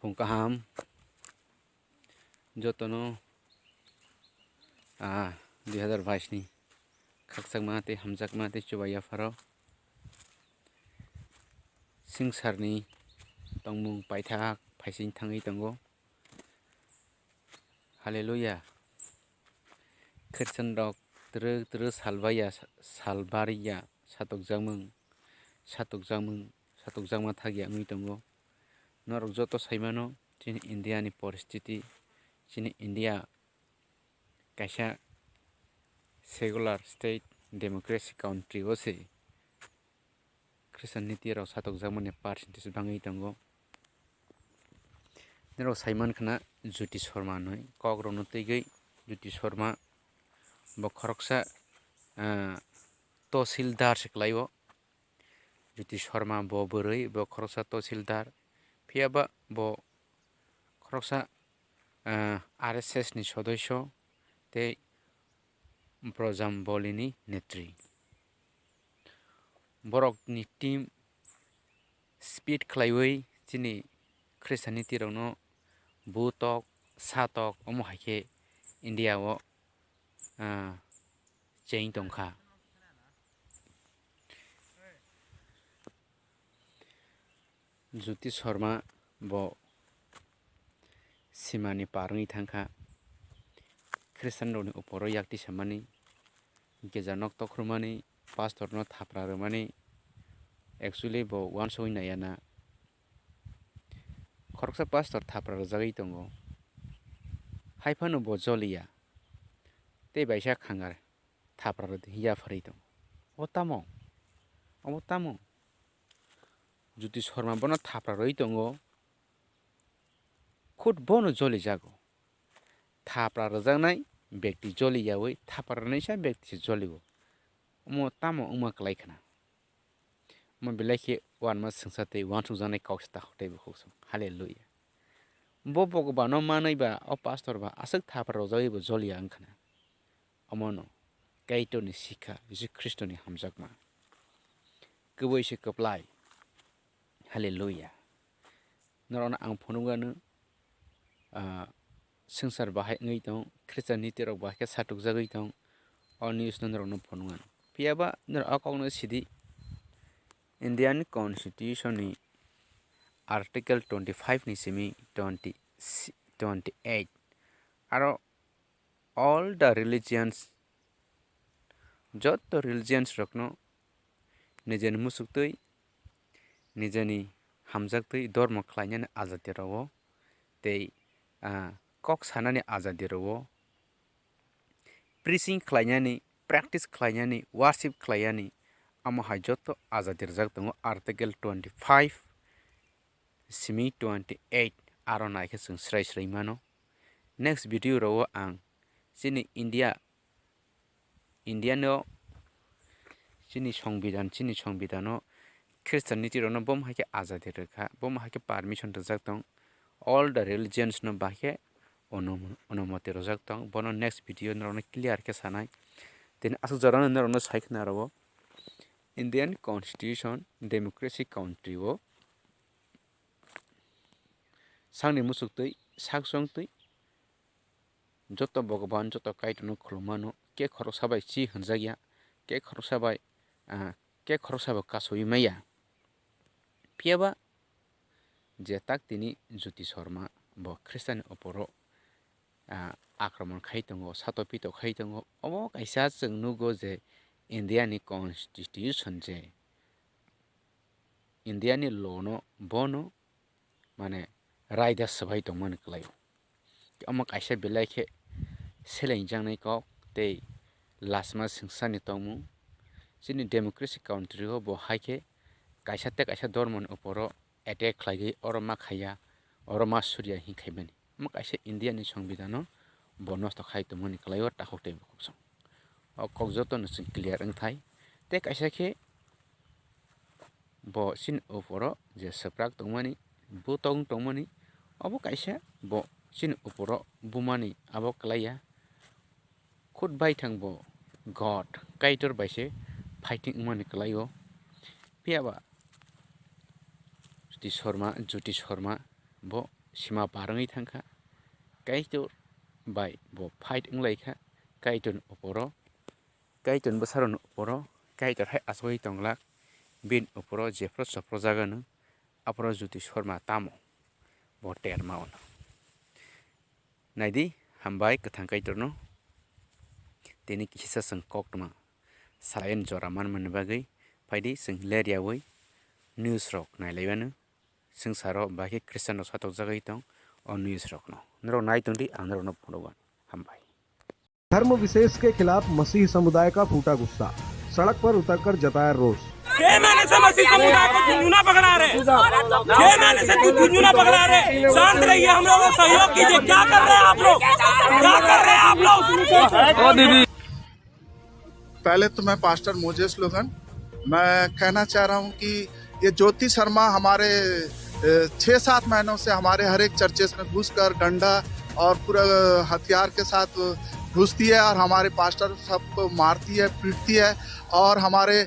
Pungkaham jotono 2022 ni khaksak mate hamjak mate chubaya faro singsarni tongmung paithak phaising thangai tongo hallelujah khirsan rok tru salbaya salbariya satokjangma thagi angui tongo norok joto saimano chini India ni poristiti chini India kaisa secular state democracy country ose Christian niti rok satokjakmani percentage bangui tongo nero saiman khana Jyoti Sharma noi kok no teigai Jyoti Sharma bo khoroksa tahsildar se khlaio Jyoti Sharma bo bwrwi bo khoroksa tahsildar phiaba bo khoroksa RSS ni sodosyo tei Brojam Boli ni netri borok ni team speed khlaiwi chini Christian niti rok no butok satok omo haike India o chain tongkha Jyoti Sharma bo simani parwi thangkha Christian rok ni uporo yakti samani gejanok tokrumani pastor no thapra rwmani actually bo wansoi nayana khoroksa pastor thapra rwjagui tongo haifano bo joliya tei baisa khangar thapra hiya pharui tongo obo tamo Jyoti Sharma bono thapra rwui tongo khud bono jolijago thapra rwjaknai byakti joliyawi thapra rwnaisa byakti se jolio omo tamo wngma klai khana omo belai khe uanma swngsa tei uansukjaknai kok se takhok bo khokso hallelujah bo bogobano manaiba o pastor ba aswk thapra rwjagui bo joliya wngkhana omono kaito ni sikha Jesu Christo ni hamjakma kwbui se kwplai hallelujah norokno ang phunukgano sungsar bahai wngui tong Christian niti rok bahai khe satokjagui tong o news no norokno phunukgano phiaba norok o kokno sidi Indian constitution ni article 25 ni simi 28 aro all the religions joto religions rokno nijani musuktwi nijani hamjaktwi dormo khlainani azadi rogo tei kok sanani azadi rogo preaching khlainani practice khlainani worship khlainani amo hai joto azadi rwjak tongo article 25 simi 28 aro naikhe chwng srai mano next video ro ang chini India no chini সংবিধান o Christian niti rok no bom haike azadi rwkha bom haike permission rwjak tong all the religions no bahai onumoti rwjak tong bono next video norokno clear khe sanai tini asukjak rokno norokno sai khana Indian constitution democracy country o sangni musuktwi saksongtwi joto bogoban joto kaito no khulungma no ke khoroksa bai chi hwnjakya ke khoroksa bai kasui maya phiaba jetak tini Jyoti Sharma bo Christian ni oporo akromon khai tongo satopito khai tongo obo kaisa chwng nugo je India ni constitution je India ni law no bono mane raida swbai tongmani klaio omo kaisa belai khe selainjaknai kok tei lastma swngsani tongmung chini democracy country o bo haikhe kaisa tei kaisa dormo ni oporo attack khlaigui oro ma khaiya oro ma surya hinkhaimani omo kaisa India ni সংবিধান o bo nosto khai tongmani klaio takhok bo khokso o kok joto no chwng clear wngthai tei kaisa khe bo chini oporo je swprak tongmani butok tongmani obo kaisa bo chini oporo bumani abo klaiya khud baithang bo God kaitor bai se fighting wngmani klaio phiaba Jyoti Sharma bo sima barangi thangkha kaitor bai bo fight unglaikha kaiton oporo kaiton basaron oporo kaitor hai asoi tonglak bin oporo jefro sopro jagano aporo juti shorma tamo bo terma ono naidi hambai kathang kaitor no tini kisa sang koktma salayan joraman manbagai faidi sing leriawai news rock nailaibanu sing saro baki kristiano satok jagai tong और news रखना नरो नाई तुंडी आंध्र न पुनवान हम भाई धर्म विशेष के खिलाफ मसीह समुदाय का फूटा गुस्सा, सड़क पर उतरकर जताया रोष। 6 महीने से मसीह समुदाय को झुंझुना पकड़ा रहे, 6 महीने से झुंझुना पकड़ा रहे। शांत रहिए, हम लोगों को सहयोग कीजिए। क्या कर रहे हैं आप लोग, क्या कर रहे हैं आप लोग? पहले तो मैं पास्टर मोजेस लोगन मैं कहना चाह रहा हूँ कि ये ज्योति शर्मा हमारे 6-7 महीनों से हमारे हर एक चर्चेस में घुसकर डंडा और पूरा हथियार के साथ घुसती है और हमारे पास्टर सबको मारती है, पीटती है और हमारे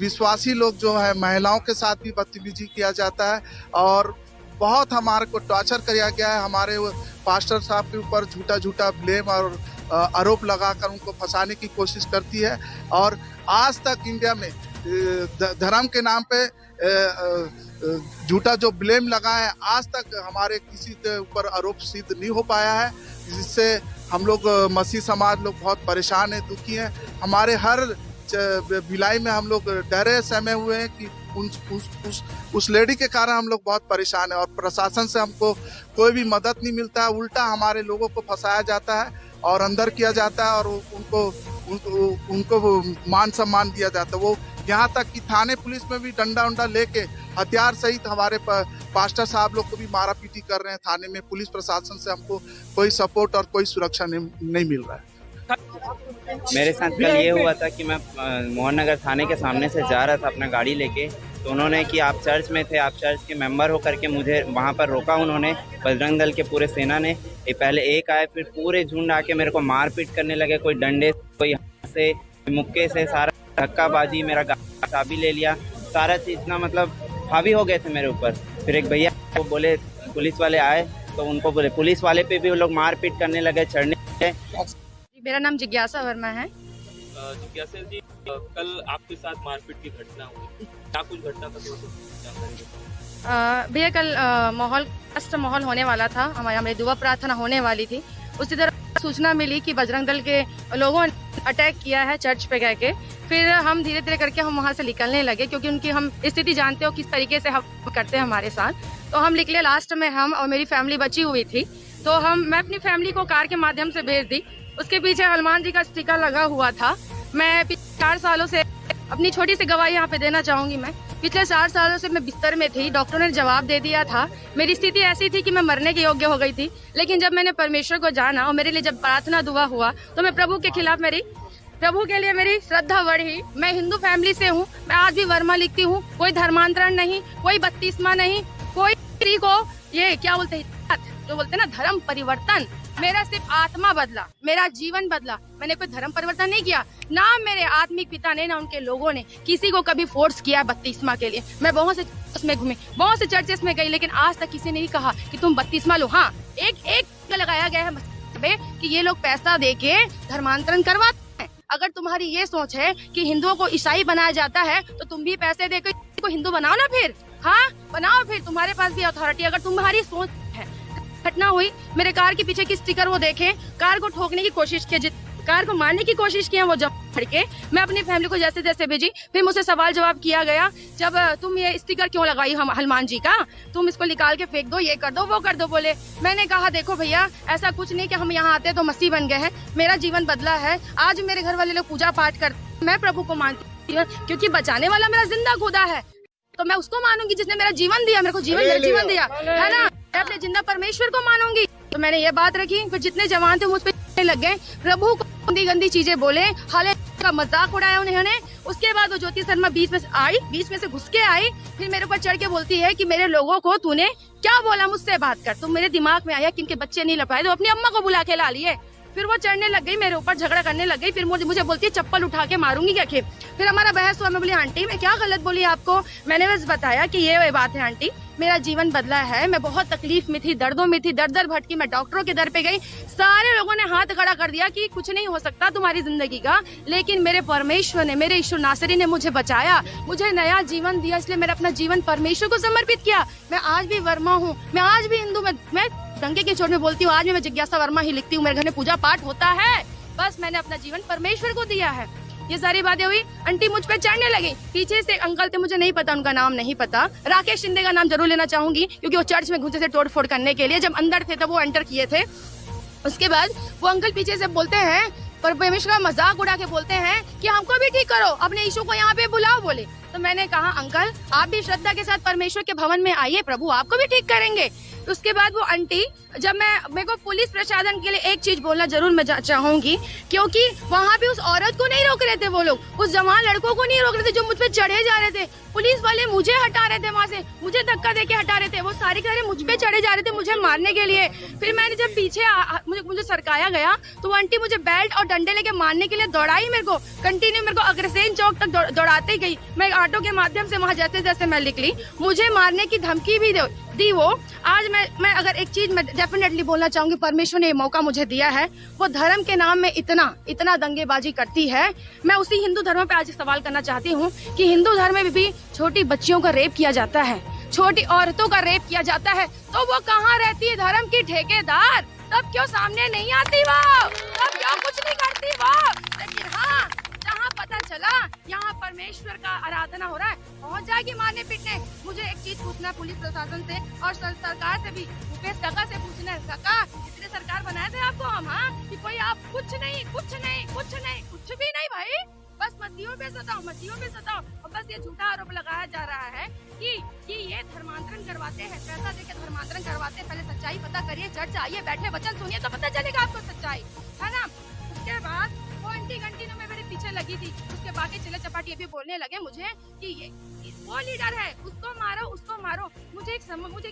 विश्वासी लोग जो है महिलाओं के साथ भी बदतमीजी किया जाता है और बहुत हमारे को टॉर्चर किया गया है। हमारे पास्टर साहब के ऊपर झूठा ब्लेम और आरोप लगाकर उनको फंसाने की कोशिश करती है और आज तक इंडिया में धर्म के नाम पे झूठा जो ब्लेम लगा है, आज तक हमारे किसी के ऊपर आरोप सिद्ध नहीं हो पाया है, जिससे हम लोग मसीह समाज लोग बहुत परेशान हैं, दुखी हैं। हमारे हर भिलाई में हम लोग डरे सहमे हुए हैं कि उस लेडी के कारण हम लोग बहुत परेशान हैं और प्रशासन से हमको कोई भी मदद नहीं मिलता है। उल्टा हमारे लोगों को फंसाया जाता है और अंदर किया जाता है और उनको मान सम्मान दिया जाता है। वो यहाँ तक कि थाने पुलिस में भी डंडा उंडा लेके हथियार सहित हमारे पास्टर साहब लोग को भी मारा पीटी कर रहे हैं थाने में। पुलिस प्रशासन से हमको कोई सपोर्ट और कोई सुरक्षा नहीं मिल रहा है। मेरे साथ कल ये हुआ था कि मैं मोहन नगर थाने के सामने से जा रहा था अपना गाड़ी लेके, तो उन्होंने कि आप चर्च में थे, आप चर्च के मेंबर हो करके मुझे वहाँ पर रोका उन्होंने। बजरंग दल के पूरे सेना ने पहले एक आए, फिर पूरे झुंड आके मेरे को मारपीट करने लगे, कोई डंडे कोई हाथ से मुक्के से, सारा धक्काबाजी, मेरा चाबी ले लिया, सारा चीज इतना मतलब हावी हो गए थे मेरे ऊपर। फिर एक भैया वो बोले पुलिस वाले आए तो उनको बोले, पुलिस वाले पे भी वो लोग मारपीट करने लगे, चढ़ने। मेरा नाम जिज्ञासा वर्मा है। जिज्ञासा जी, कल आपके साथ मारपीट की घटना हुई, क्या कुछ घटना था जानकारी बताओ। भैया कल माहौल होने वाला था, हमारी दुआ प्रार्थना होने वाली थी। उसी तरह सूचना मिली कि बजरंग दल के लोगों ने अटैक किया है चर्च पे गए के। फिर हम धीरे धीरे करके हम वहाँ से निकलने लगे, क्योंकि उनकी हम स्थिति जानते हो किस तरीके से हम करते हैं हमारे साथ। तो हम निकले, लास्ट में हम और मेरी फैमिली बची हुई थी, तो मैं अपनी फैमिली को कार के माध्यम से भेज दी। उसके पीछे हनुमान जी का स्टिकर लगा हुआ था। मैं पिछले 4 सालों से अपनी छोटी सी गवाही यहाँ पे देना चाहूंगी। मैं पिछले 4 सालों से मैं बिस्तर में थी, डॉक्टर ने जवाब दे दिया था। मेरी स्थिति ऐसी थी कि मैं मरने के योग्य हो गई थी, लेकिन जब मैंने परमेश्वर को जाना और मेरे लिए जब प्रार्थना दुआ हुआ तो मैं प्रभु के खिलाफ प्रभु के लिए मेरी श्रद्धा बढ़ी। मैं हिंदू फैमिली से हूँ, मैं आज भी वर्मा लिखती हूँ। कोई धर्मांतरण नहीं, कोई बत्तीसमा नहीं, कोई को ये क्या बोलते हैं, जो बोलते हैं ना धर्म परिवर्तन। मेरा सिर्फ आत्मा बदला, मेरा जीवन बदला। मैंने कोई धर्म परिवर्तन नहीं किया, ना मेरे आत्मिक पिता ने ना उनके लोगों ने किसी को कभी फोर्स किया बत्तीसमा के लिए। मैं बहुत से चर्चेस में घूमी, बहुत से चर्चेस में गई, लेकिन आज तक किसी ने नहीं कहा कि तुम बत्तीसमा लो। हाँ, एक लगाया गया है कि ये लोग पैसा देके धर्मांतरण करवाते हैं। अगर तुम्हारी ये सोच है कि हिंदुओं को ईसाई बनाया जाता है तो तुम भी पैसे देकर को हिंदू बनाओ ना, फिर हाँ बनाओ, फिर तुम्हारे पास भी अथॉरिटी। अगर तुम्हारी सोच है, घटना हुई, मेरे कार के पीछे की स्टिकर वो देखें, कार को ठोकने की कोशिश की, कार को मारने की कोशिश की, वो जब फड़ के मैं अपनी फैमिली को जैसे जैसे भेजी। फिर मुझसे सवाल जवाब किया गया, जब तुम ये स्टिकर क्यों लगाई हनुमान जी का, तुम इसको निकाल के फेंक दो, ये कर दो, वो कर दो। बोले, मैंने कहा देखो भैया, ऐसा कुछ नहीं कि हम यहाँ आते तो मसीह बन गए हैं। मेरा जीवन बदला है। आज मेरे घर वाले लोग पूजा पाठ करते, मैं प्रभु को मानती हूँ, क्योंकि बचाने वाला मेरा जिंदा खुदा है, तो मैं उसको मानूंगी जिसने मेरा जीवन दिया, मेरे को जीवन दिया है ना। मैं अपने जिंदा परमेश्वर को मानूंगी। तो मैंने ये बात रखी। फिर जितने जवान थे मुझ पे लग गए, प्रभु को गंदी चीजें बोले, हाले का मजाक उड़ाया उन्होंने। उसके बाद वो ज्योति शर्मा बीच में से घुस के आई, फिर मेरे ऊपर चढ़ के बोलती है कि मेरे लोगों को तूने क्या बोला, मुझसे बात कर। तो मेरे दिमाग में आया कि इनके बच्चे नहीं लपाए, तो अपनी अम्मा को बुला के ला लिए। फिर वो चढ़ने लग गई, मेरे ऊपर झगड़ा करने लग गई। फिर मुझे बोलती है चप्पल उठा के मारूंगी क्या। फिर हमारा बहस हुआ। मैं बोली आंटी मैं क्या गलत बोली आपको। मैंने बस बताया कि ये बात है आंटी, मेरा जीवन बदला है। मैं बहुत तकलीफ में थी, दर्दों में थी, दर भटकी। मैं डॉक्टरों के दर पे गई, सारे लोगों ने हाथ खड़ा कर दिया कि कुछ नहीं हो सकता तुम्हारी जिंदगी का, लेकिन मेरे परमेश्वर ने, मेरे ईश्वर नासरी ने मुझे बचाया, मुझे नया जीवन दिया। इसलिए मैंने अपना जीवन परमेश्वर को समर्पित किया। मैं आज भी वर्मा हूँ, मैं आज भी हिंदू, मैं दंगे की चोट में बोलती हूँ, आज भी मैं जिज्ञासा वर्मा ही लिखती हूँ। मेरे घर में पूजा पाठ होता है। बस मैंने अपना जीवन परमेश्वर को दिया है। ये सारी बातें हुई, आंटी मुझ पे चढ़ने लगी। पीछे से अंकल थे, मुझे नहीं पता, उनका नाम नहीं पता। राकेश शिंदे का नाम जरूर लेना चाहूंगी, क्योंकि वो चर्च में घुसे थे तोड़ फोड़ करने के लिए। जब अंदर थे तब वो एंटर किए थे। उसके बाद वो अंकल पीछे से बोलते हैं, पर परमेश्वर का मजाक उड़ा के बोलते हैं कि हमको भी ठीक करो, अपने यीशु को यहाँ पे बुलाओ बोले। तो मैंने कहा अंकल आप भी श्रद्धा के साथ परमेश्वर के भवन में आइए, प्रभु आपको भी ठीक करेंगे। उसके बाद वो आंटी, जब मेरे को पुलिस प्रशासन के लिए एक चीज बोलना जरूर मैं चाहूंगी, क्योंकि वहाँ पे उस औरत को नहीं रोक रहे थे वो लोग, उस जवान लड़कों को नहीं रोक रहे थे जो मुझ पे चढ़े जा रहे थे। पुलिस वाले मुझे हटा रहे थे वहाँ से, मुझे धक्का देके हटा रहे थे। वो सारे के सारे मुझ पे चढ़े जा रहे थे मुझे मारने के लिए। फिर मैंने जब पीछे मुझे सरकाया गया तो वो आंटी मुझे बेल्ट और डंडे लेके मारने के लिए दौड़ाई। मेरे को कंटिन्यू मेरे को अग्रसेन चौक तक दौड़ाते गई। मैं ऑटो के माध्यम से वहाँ जैसे जैसे मैं निकली, मुझे मारने की धमकी भी दी वो। आज मैं अगर एक चीज मैं डेफिनेटली बोलना चाहूंगी, परमेश्वर ने ये मौका मुझे दिया है। वो धर्म के नाम में इतना दंगेबाजी करती है। मैं उसी हिंदू धर्म पे आज सवाल करना चाहती हूँ कि हिंदू धर्म में भी छोटी बच्चियों का रेप किया जाता है, छोटी औरतों का रेप किया जाता है, तो वो कहाँ रहती है धर्म की ठेकेदार? तब क्यों सामने नहीं आती वो? तब क्यों कुछ नहीं करती वो? लेकिन हाँ, जहाँ पता चला यहाँ परमेश्वर का आराधना हो रहा है, पहुँच जाएगी मारने पीटने। मुझे एक चीज पूछना है पुलिस प्रशासन से और सरकार से भी, भूपेश काका से पूछना है, काका इसलिए सरकार बनाए थे आपको हम, हाँ, कि कोई आप कुछ भी नहीं भाई, बस मसीहों पे सताओ। और बस ये झूठा आरोप लगाया जा रहा है कि ये धर्मांतरण करवाते हैं, पैसा देके धर्मांतरण करवाते हैं। पहले सच्चाई पता करिए, चर्च आइए, बैठे वचन सुनिए तो पता चलेगा आपको सच्चाई, है ना। उसके बाद वो आंटी कंटिन्यू में मेरे पीछे लगी थी। उसके बाकी चिल्ला चपाटी ये भी बोलने लगे मुझे कि ये वो लीडर है, उसको मारो। मुझे एक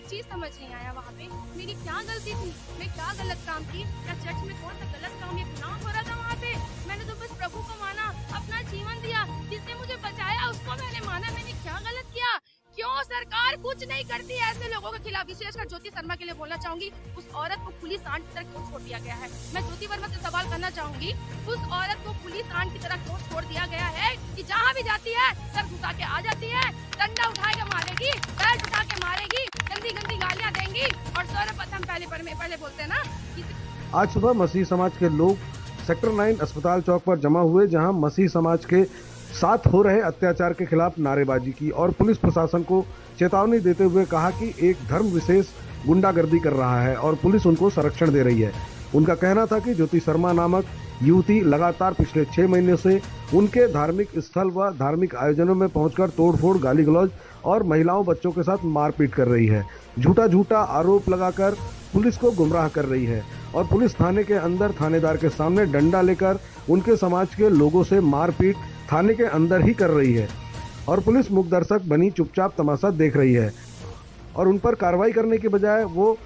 चीज समझ नहीं आया, वहाँ पे मेरी क्या गलती थी, मैं क्या गलत काम की, या चर्च में कौन सा गलत काम या गुनाह हो रहा था वहाँ पे? मैंने तो बस प्रभु को माना, अपना जीवन दिया, जिसने मुझे बचाया उसको मैंने माना। मैंने क्या गलत किया? क्यों सरकार कुछ नहीं करती है ऐसे लोगों के खिलाफ? विशेषकर ज्योति शर्मा के लिए बोलना चाहूंगी, उस औरत को पुलिस आंट की तरह क्यों छोड़ दिया गया है? मैं ज्योति वर्मा से सवाल करना चाहूंगी, उस औरत को पुलिस आंट की तरह क्यों छोड़ दिया गया है कि जहाँ भी जाती है सर घुसा के आ जाती है, डंडा उठा के मारेगी, बेल्ट उठा के मारेगी, गंदी गालियाँ देंगी, और सर्वप्रथम पहले बोलते हैं ना। आज सुबह मसीह समाज के लोग सेक्टर 9 अस्पताल चौक पर जमा हुए, जहां मसीह समाज के साथ हो रहे अत्याचार के खिलाफ नारेबाजी की और पुलिस प्रशासन को चेतावनी देते हुए कहा कि एक धर्म विशेष गुंडागर्दी कर रहा है और पुलिस उनको संरक्षण दे रही है। उनका कहना था कि ज्योति शर्मा नामक युवती लगातार पिछले 6 महीने से उनके धार्मिक स्थल व धार्मिक आयोजनों में पहुंचकर तोड़फोड़, गाली गलौज और महिलाओं बच्चों के साथ मारपीट कर रही है। झूठा आरोप लगाकर पुलिस को गुमराह कर रही है और पुलिस थाने के अंदर थानेदार के सामने डंडा लेकर उनके समाज के लोगों से मारपीट थाने के अंदर ही कर रही है और पुलिस मूक दर्शक बनी चुपचाप तमाशा देख रही है और उन पर कार्रवाई करने के बजाय वो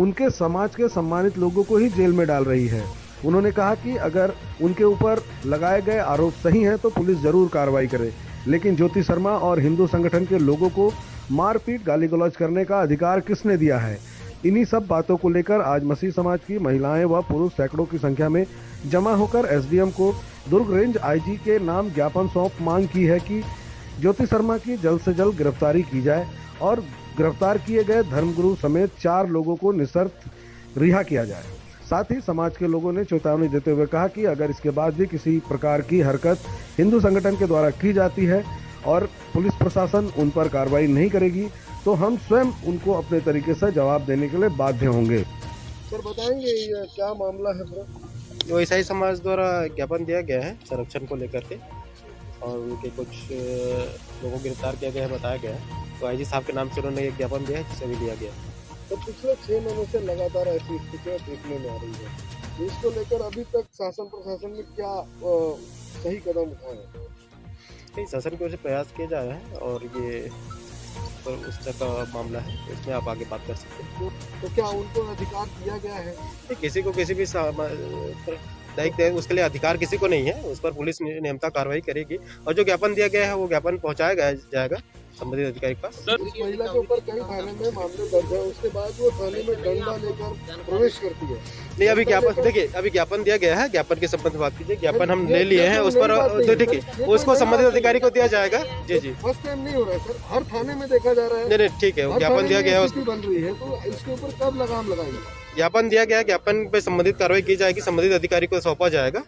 उनके समाज के सम्मानित लोगों को ही जेल में डाल रही है। उन्होंने कहा कि अगर उनके ऊपर लगाए गए आरोप सही हैं तो पुलिस जरूर कार्रवाई करे, लेकिन ज्योति शर्मा और हिंदू संगठन के लोगों को मारपीट, गाली गलौज करने का अधिकार किसने दिया है? इन्हीं सब बातों को लेकर आज मसीह समाज की महिलाएं व पुरुष सैकड़ों की संख्या में जमा होकर एसडीएम को दुर्ग रेंज आईजी के नाम ज्ञापन सौंप मांग की है कि ज्योति शर्मा की जल्द से जल्द गिरफ्तारी की जाए और गिरफ्तार किए गए धर्मगुरु समेत 4 लोगों को निशर्त रिहा किया जाए। साथ ही समाज के लोगों ने चेतावनी देते हुए कहा कि अगर इसके बाद भी किसी प्रकार की हरकत हिंदू संगठन के द्वारा की जाती है और पुलिस प्रशासन उन पर कार्रवाई नहीं करेगी तो हम स्वयं उनको अपने तरीके से जवाब देने के लिए बाध्य होंगे। सर बताएंगे ये क्या मामला है? जो ईसाई समाज द्वारा ज्ञापन दिया गया है संरक्षण को लेकर के और उनके कुछ लोगों को गिरफ्तार किया गया है, बताया गया है, तो आईजी साहब के नाम से उन्होंने एक ज्ञापन दिया है जिसे भी लिया गया। तो पिछले 6 महीनों से लगातार ऐसी स्थितियाँ देखने में आ रही है, तो इसको लेकर अभी तक शासन प्रशासन ने क्या सही कदम उठाए? नहीं, शासन की ओर से प्रयास किया जा रहा है और ये पर उस तरह का मामला है, इसमें आप आगे बात कर सकते हैं। तो क्या उनको अधिकार दिया गया है? किसी को किसी भी उसके लिए अधिकार किसी को नहीं है, उस पर पुलिस नियमता कार्रवाई करेगी और जो ज्ञापन दिया गया है वो ज्ञापन पहुंचाया जाएगा संबंधित अधिकारी के पास। इस महिला के ऊपर कई थाने में मामले दर्ज है, उसके बाद वो थाने में डंडा लेकर प्रवेश करती है। नहीं, अभी ज्ञापन देखिए, अभी ज्ञापन दिया गया है, ज्ञापन के संबंध में बात कीजिए। ज्ञापन हम ले लिए हैं, उस पर तो ठीक है, उसको संबंधित अधिकारी को दिया जाएगा। जी जी, फर्स्ट टाइम नहीं हो रहा है सर, हर थाने में देखा जा रहा है। नहीं ठीक है, ज्ञापन दिया गया है, उसको बन रही है, तो इसके ऊपर कब लगाम लगाएंगे? ज्ञापन दिया गया है, ज्ञापन पे संबंधित कार्रवाई की जाएगी, संबंधित अधिकारी को सौंपा जाएगा।